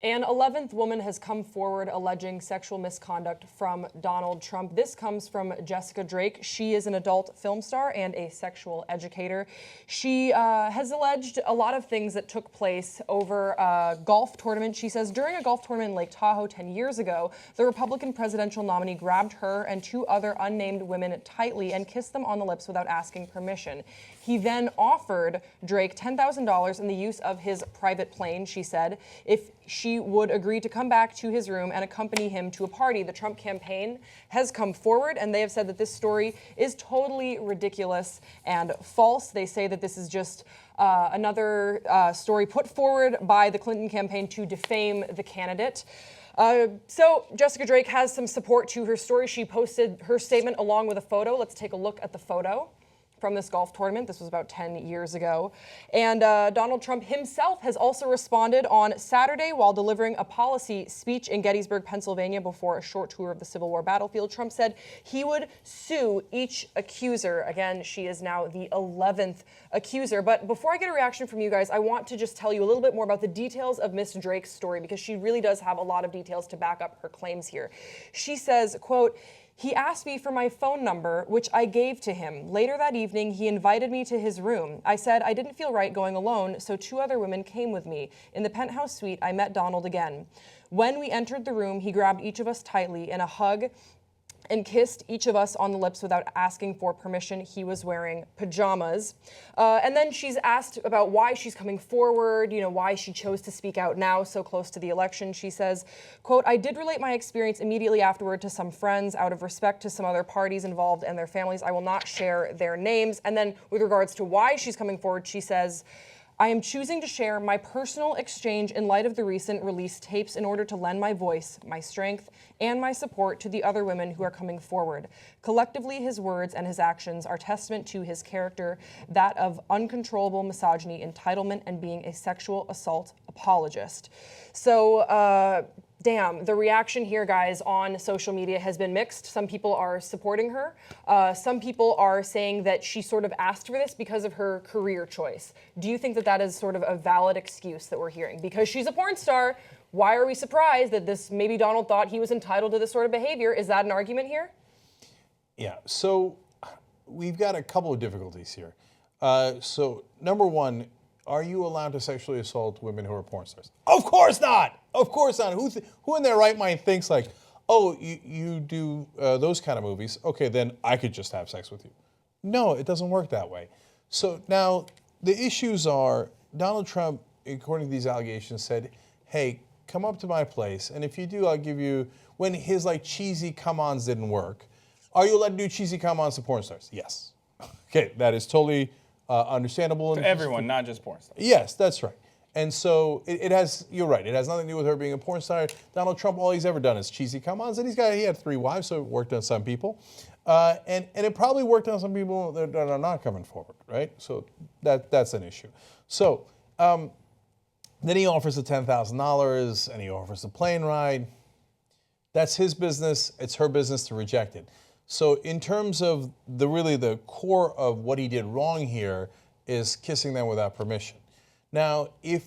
An 11th woman has come forward alleging sexual misconduct from Donald Trump. This comes from Jessica Drake. She is an adult film star and a sexual educator. She has alleged a lot of things that took place over a golf tournament. She says during a golf tournament in Lake Tahoe 10 years ago, the Republican presidential nominee grabbed her and two other unnamed women tightly and kissed them on the lips without asking permission. He then offered Drake $10,000 in the use of his private plane, she said, if she would agree to come back to his room and accompany him to a party. The Trump campaign has come forward and they have said that this story is totally ridiculous and false. They say that this is just another story put forward by the Clinton campaign to defame the candidate. So Jessica Drake has some support to her story. She posted her statement along with a photo. Let's take a look at the photo from this golf tournament. This was about 10 years ago. And Donald Trump himself has also responded on Saturday while delivering a policy speech in Gettysburg, Pennsylvania before a short tour of the Civil War battlefield. Trump said he would sue each accuser. Again, she is now the 11th accuser. But before I get a reaction from you guys, I want to just tell you a little bit more about the details of Miss Drake's story because she really does have a lot of details to back up her claims here. She says, quote, "He asked me for my phone number, which I gave to him. Later that evening, he invited me to his room. I said I didn't feel right going alone, so two other women came with me. In the penthouse suite, I met Donald again. When we entered the room, he grabbed each of us tightly in a hug and kissed each of us on the lips without asking for permission. He was wearing pajamas." And then she's asked about why she's coming forward, why she chose to speak out now so close to the election. She says, quote, "I did relate my experience immediately afterward to some friends out of respect to some other parties involved and their families. I will not share their names." And then with regards to why she's coming forward, she says, "I am choosing to share my personal exchange in light of the recent released tapes in order to lend my voice, my strength, and my support to the other women who are coming forward. Collectively, his words and his actions are testament to his character, that of uncontrollable misogyny, entitlement, and being a sexual assault apologist." So, damn, the reaction here, guys, on social media has been mixed. Some people are supporting her. Some people are saying that she sort of asked for this because of her career choice. Do you think that that is sort of a valid excuse that we're hearing? Because she's a porn star, why are we surprised that maybe Donald thought he was entitled to this sort of behavior? Is that an argument here? Yeah, so we've got a couple of difficulties here. So number one, are you allowed to sexually assault women who are porn stars? Of course not. Of course not. Who in their right mind thinks like, oh, you do those kind of movies? Okay, then I could just have sex with you. No, it doesn't work that way. So now the issues are Donald Trump, according to these allegations, said, hey, come up to my place, and if you do, I'll give you, when his like cheesy come-ons didn't work, are you allowed to do cheesy come-ons to porn stars? Yes. Okay, that is totally understandable. To everyone, not just porn stars. Yes, that's right. And so it has, you're right, it has nothing to do with her being a porn star. Donald Trump, all he's ever done is cheesy come-ons, and he had 3 wives, so it worked on some people. And it probably worked on some people that are not coming forward, right? So that's an issue. So then he offers the $10,000 and he offers the plane ride. That's his business. It's her business to reject it. So in terms of the core of what he did wrong here is kissing them without permission. Now, if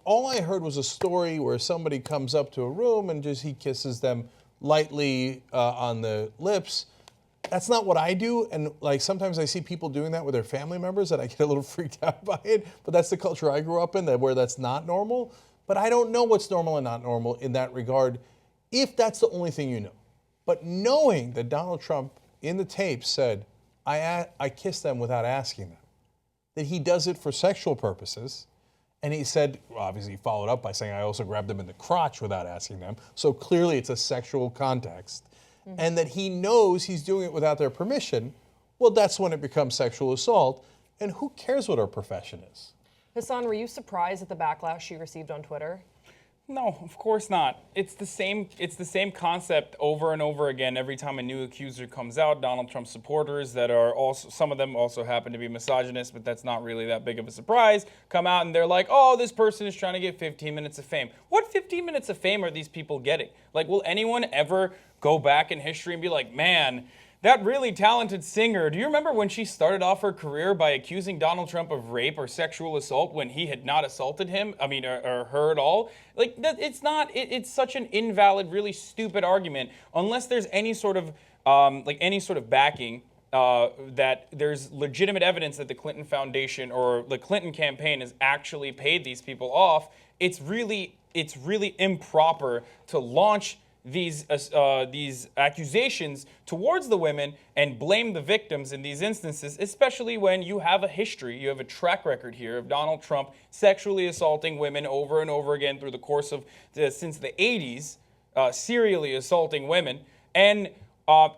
all I heard was a story where somebody comes up to a room and he kisses them lightly on the lips, that's not what I do. And like sometimes I see people doing that with their family members and I get a little freaked out by it. But that's the culture I grew up in, where that's not normal. But I don't know what's normal and not normal in that regard, if that's the only thing you know. But knowing that Donald Trump in the tape said, I kissed them without asking them, that he does it for sexual purposes. And he said, well, obviously he followed up by saying, I also grabbed them in the crotch without asking them. So clearly it's a sexual context. Mm-hmm. And that he knows he's doing it without their permission. Well, that's when it becomes sexual assault. And who cares what her profession is? Hassan, were you surprised at the backlash she received on Twitter? No, of course not. It's the same concept over and over again every time a new accuser comes out. Donald Trump supporters that are also, some of them also happen to be misogynist, but that's not really that big of a surprise, come out and they're like, oh, this person is trying to get 15 minutes of fame. What 15 minutes of fame are these people getting? Like, will anyone ever go back in history and be like, man, that really talented singer, do you remember when she started off her career by accusing Donald Trump of rape or sexual assault when he had not assaulted him? I mean, or her at all? Like, it's such an invalid, really stupid argument unless there's any sort of, backing that there's legitimate evidence that the Clinton Foundation or the Clinton campaign has actually paid these people off. It's really improper to launch these accusations towards the women and blame the victims in these instances, especially when you have a history, you have a track record here of Donald Trump sexually assaulting women over and over again through the course of since the 80s, serially assaulting women, and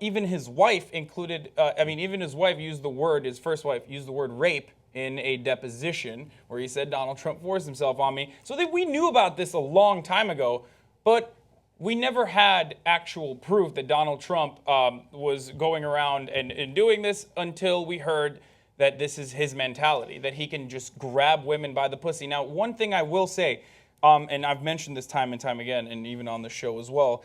even his wife included. Even his wife used the word. His first wife used the word rape in a deposition where he said Donald Trump forced himself on me. So that we knew about this a long time ago, but we never had actual proof that Donald Trump was going around and doing this until we heard that this is his mentality, that he can just grab women by the pussy. Now, one thing I will say, and I've mentioned this time and time again, and even on the show as well,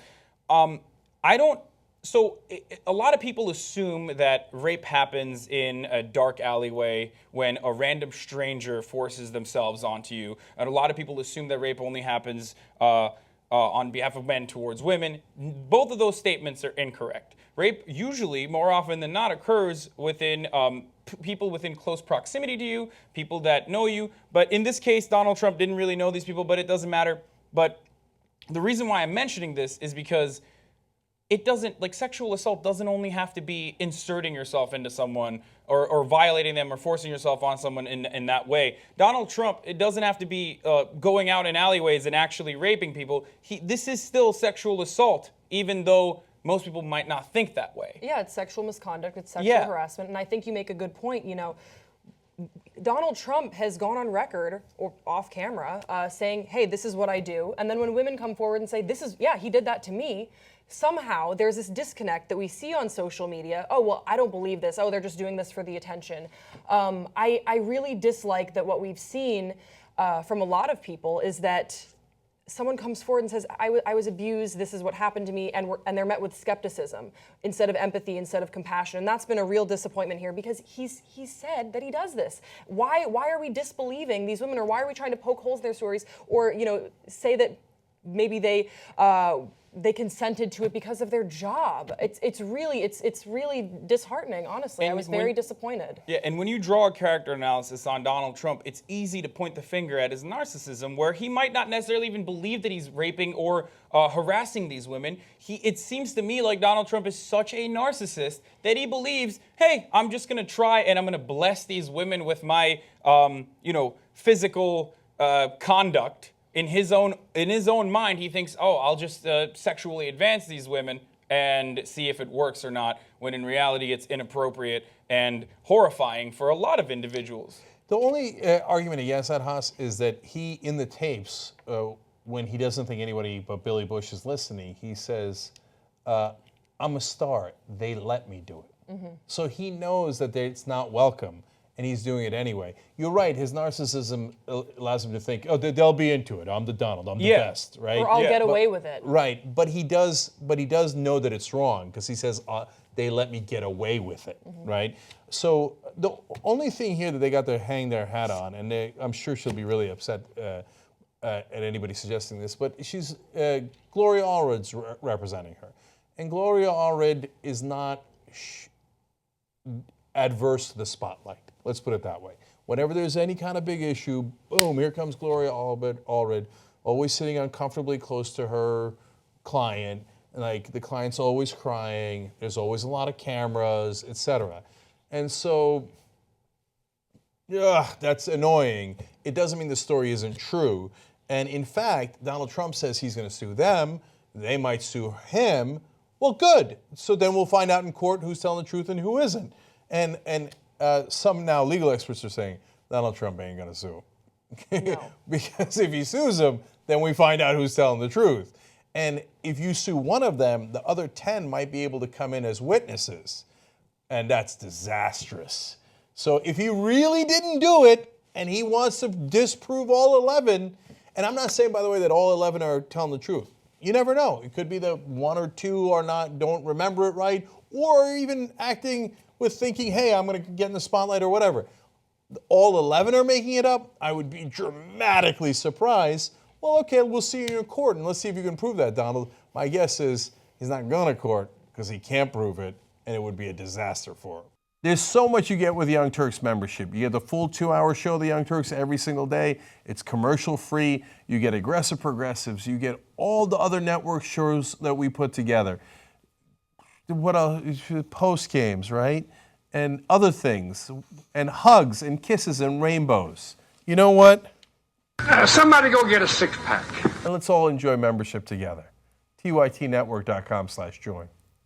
So a lot of people assume that rape happens in a dark alleyway when a random stranger forces themselves onto you. And a lot of people assume that rape only happens on behalf of men towards women. Both of those statements are incorrect. Rape usually, more often than not, occurs within people within close proximity to you, people that know you. But in this case, Donald Trump didn't really know these people, but it doesn't matter. But the reason why I'm mentioning this is because it doesn't, like, sexual assault doesn't only have to be inserting yourself into someone or violating them or forcing yourself on someone in that way. Donald Trump, it doesn't have to be going out in alleyways and actually raping people. This is still sexual assault, even though most people might not think that way. Yeah, it's sexual misconduct, it's sexual harassment, and I think you make a good point. You know, Donald Trump has gone on record or off camera saying, hey, this is what I do. And then when women come forward and say, he did that to me, somehow there's this disconnect that we see on social media. Oh, well, I don't believe this. Oh, they're just doing this for the attention. I really dislike that what we've seen from a lot of people is that someone comes forward and says, I was abused, this is what happened to me, and they're met with skepticism instead of empathy, instead of compassion. And that's been a real disappointment here because he said that he does this. Why are we disbelieving these women, or why are we trying to poke holes in their stories, or say that maybe they consented to it because of their job? It's really disheartening, honestly. And I was very disappointed. Yeah, and when you draw a character analysis on Donald Trump, it's easy to point the finger at his narcissism, where he might not necessarily even believe that he's raping or harassing these women. It seems to me like Donald Trump is such a narcissist that he believes, hey, I'm just going to try and I'm going to bless these women with my physical conduct. In his own mind, he thinks, oh, I'll just sexually advance these women and see if it works or not, when in reality it's inappropriate and horrifying for a lot of individuals. The only argument against that, Haas, is that he, in the tapes, when he doesn't think anybody but Billy Bush is listening, he says, I'm a star, they let me do it. Mm-hmm. So he knows that it's not welcome, and he's doing it anyway. You're right, his narcissism allows him to think, oh, they'll be into it. I'm the Donald, I'm the best, right? Or I'll get away with it. Right, but he does know that it's wrong, because he says, they let me get away with it, right? So the only thing here that they got to hang their hat on, and I'm sure she'll be really upset at anybody suggesting this, but she's, Gloria Allred's representing her. And Gloria Allred is not adverse to the spotlight. Let's put it that way. Whenever there's any kind of big issue, boom, here comes Gloria Allred, always sitting uncomfortably close to her client. Like, the client's always crying. There's always a lot of cameras, etc. And so, that's annoying. It doesn't mean the story isn't true. And in fact, Donald Trump says he's going to sue them. They might sue him. Well, good. So then we'll find out in court who's telling the truth and who isn't. And some now legal experts are saying Donald Trump ain't going to sue him. No. Because if he sues him, then we find out who's telling the truth. And if you sue one of them, the other 10 might be able to come in as witnesses. And that's disastrous. So if he really didn't do it and he wants to disprove all 11, and I'm not saying, by the way, that all 11 are telling the truth. You never know. It could be the one or two don't remember it right, or even acting with thinking, hey, I'm going to get in the spotlight or whatever. All 11 are making it up. I would be dramatically surprised. Well, okay, we'll see you in your court, and let's see if you can prove that, Donald. My guess is he's not going to court because he can't prove it, and it would be a disaster for him. There's so much you get with Young Turks membership. You get the full 2-hour show of the Young Turks every single day. It's commercial free. You get Aggressive Progressives. You get all the other network shows that we put together. What else? Post games, right? And other things. And hugs and kisses and rainbows. You know what? Somebody go get a 6-pack. And let's all enjoy membership together. tytnetwork.com/join.